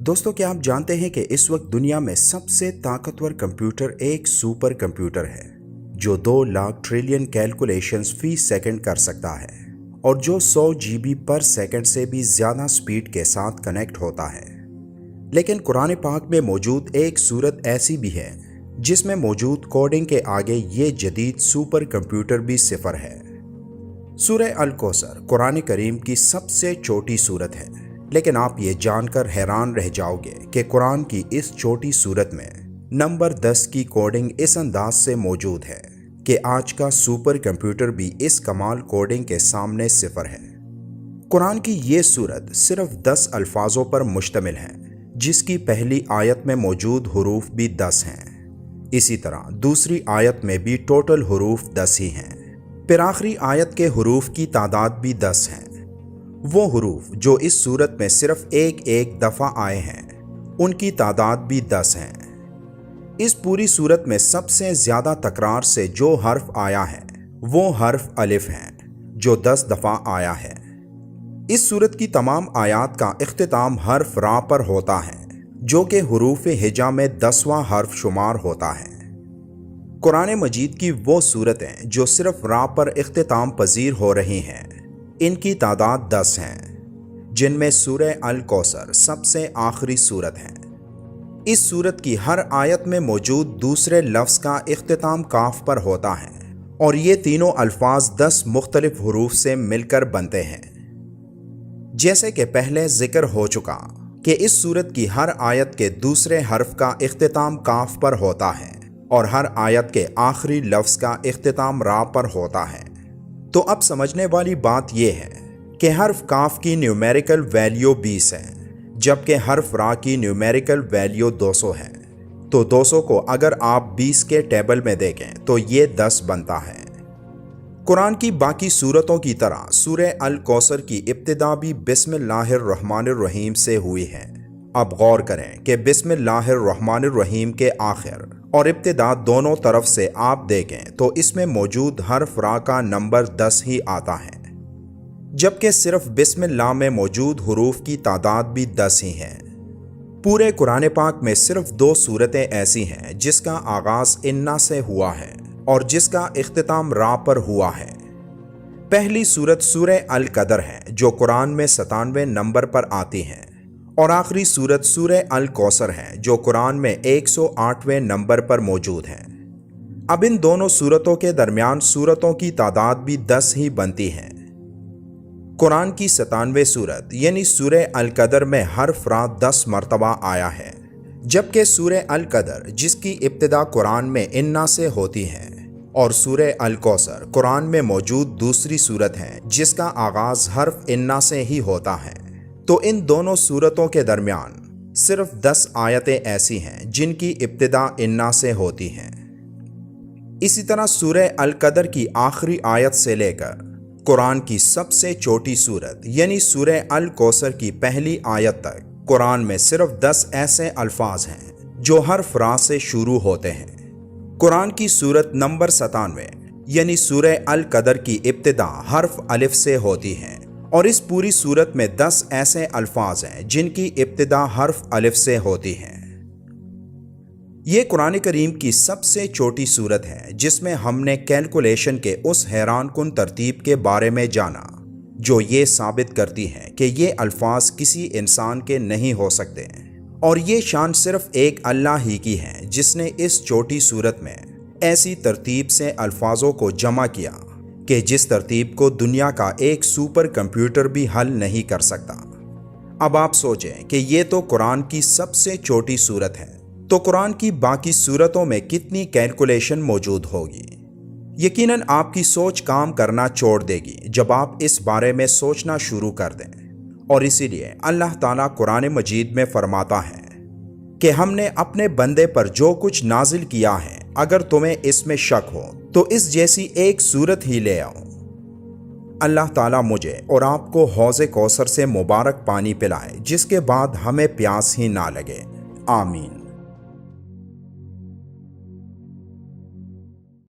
دوستو کیا آپ جانتے ہیں کہ اس وقت دنیا میں سب سے طاقتور کمپیوٹر ایک سپر کمپیوٹر ہے جو 2 لاکھ ٹریلین کیلکولیشنز فی سیکنڈ کر سکتا ہے اور جو 100 GB پر سیکنڈ سے بھی زیادہ سپیڈ کے ساتھ کنیکٹ ہوتا ہے۔ لیکن قرآن پاک میں موجود ایک صورت ایسی بھی ہے جس میں موجود کوڈنگ کے آگے یہ جدید سپر کمپیوٹر بھی صفر ہے۔ سورہ الکوثر قرآن کریم کی سب سے چھوٹی سورت ہے، لیکن آپ یہ جان کر حیران رہ جاؤ گے کہ قرآن کی اس چھوٹی سورت میں نمبر 10 کی کوڈنگ اس انداز سے موجود ہے کہ آج کا سپر کمپیوٹر بھی اس کمال کوڈنگ کے سامنے صفر ہے۔ قرآن کی یہ سورت صرف 10 الفاظوں پر مشتمل ہے، جس کی پہلی آیت میں موجود حروف بھی 10 ہیں۔ اسی طرح دوسری آیت میں بھی ٹوٹل حروف 10 ہی ہیں، پھر آخری آیت کے حروف کی تعداد بھی 10 ہیں۔ وہ حروف جو اس صورت میں صرف ایک دفعہ آئے ہیں ان کی تعداد بھی 10 ہیں۔ اس پوری صورت میں سب سے زیادہ تکرار سے جو حرف آیا ہے وہ حرف الف ہے جو 10 دفعہ آیا ہے۔ اس صورت کی تمام آیات کا اختتام حرف را پر ہوتا ہے جو کہ حروف ہجا میں 10واں حرف شمار ہوتا ہے۔ قرآن مجید کی وہ صورتیں جو صرف را پر اختتام پذیر ہو رہی ہیں ان کی تعداد 10 ہیں، جن میں سورہ الکوثر سب سے آخری صورت ہے۔ اس صورت کی ہر آیت میں موجود دوسرے لفظ کا اختتام کاف پر ہوتا ہے اور یہ تینوں الفاظ 10 مختلف حروف سے مل کر بنتے ہیں۔ جیسے کہ پہلے ذکر ہو چکا کہ اس صورت کی ہر آیت کے دوسرے حرف کا اختتام کاف پر ہوتا ہے اور ہر آیت کے آخری لفظ کا اختتام را پر ہوتا ہے۔ تو اب سمجھنے والی بات یہ ہے کہ حرف کاف کی نیومیریکل ویلیو 20 ہے، جبکہ حرف را کی نیومیریکل ویلیو 200 ہے۔ تو 200 کو اگر آپ 20 کے ٹیبل میں دیکھیں تو یہ 10 بنتا ہے۔ قرآن کی باقی سورتوں کی طرح سورہ الکوثر کی ابتدا بھی بسم اللہ الرحمن الرحیم سے ہوئی ہے۔ اب غور کریں کہ بسم اللہ الرحمن الرحیم کے آخر اور ابتدا دونوں طرف سے آپ دیکھیں تو اس میں موجود حرف را کا نمبر 10 ہی آتا ہے، جبکہ صرف بسم اللہ میں موجود حروف کی تعداد بھی 10 ہی ہے۔ پورے قرآن پاک میں صرف 2 صورتیں ایسی ہیں جس کا آغاز انا سے ہوا ہے اور جس کا اختتام را پر ہوا ہے۔ پہلی صورت سورہ القدر ہے جو قرآن میں 97 نمبر پر آتی ہے، اور آخری صورت سورہ الکوثر ہے جو قرآن میں 108ویں نمبر پر موجود ہے۔ اب ان دونوں صورتوں کے درمیان صورتوں کی تعداد بھی 10 ہی بنتی ہے۔ قرآن کی 97ویں صورت یعنی سورہ القدر میں حرف را 10 مرتبہ آیا ہے، جبکہ سورہ القدر جس کی ابتدا قرآن میں انا سے ہوتی ہے اور سورہ الکوثر قرآن میں موجود دوسری صورت ہے جس کا آغاز حرف انا سے ہی ہوتا ہے، تو ان دونوں صورتوں کے درمیان صرف 10 آیتیں ایسی ہیں جن کی ابتدا انا سے ہوتی ہیں۔ اسی طرح سورہ القدر کی آخری آیت سے لے کر قرآن کی سب سے چھوٹی صورت یعنی سورہ الکوثر کی پہلی آیت تک قرآن میں صرف 10 ایسے الفاظ ہیں جو حرف را سے شروع ہوتے ہیں۔ قرآن کی صورت نمبر 97 یعنی سورہ القدر کی ابتدا حرف الف سے ہوتی ہے، اور اس پوری صورت میں 10 ایسے الفاظ ہیں جن کی ابتدا حرف الف سے ہوتی ہے۔ یہ قرآن کریم کی سب سے چھوٹی صورت ہے جس میں ہم نے کیلکولیشن کے اس حیران کن ترتیب کے بارے میں جانا جو یہ ثابت کرتی ہے کہ یہ الفاظ کسی انسان کے نہیں ہو سکتے، اور یہ شان صرف ایک اللہ ہی کی ہے جس نے اس چھوٹی صورت میں ایسی ترتیب سے الفاظوں کو جمع کیا کہ جس ترتیب کو دنیا کا ایک سپر کمپیوٹر بھی حل نہیں کر سکتا۔ اب آپ سوچیں کہ یہ تو قرآن کی سب سے چھوٹی صورت ہے، تو قرآن کی باقی صورتوں میں کتنی کیلکولیشن موجود ہوگی؟ یقیناً آپ کی سوچ کام کرنا چھوڑ دے گی جب آپ اس بارے میں سوچنا شروع کر دیں، اور اسی لیے اللہ تعالیٰ قرآن مجید میں فرماتا ہے کہ ہم نے اپنے بندے پر جو کچھ نازل کیا ہے اگر تمہیں اس میں شک ہو تو اس جیسی ایک صورت ہی لے آؤ۔ اللہ تعالیٰ مجھے اور آپ کو حوض کوثر سے مبارک پانی پلائے جس کے بعد ہمیں پیاس ہی نہ لگے، آمین۔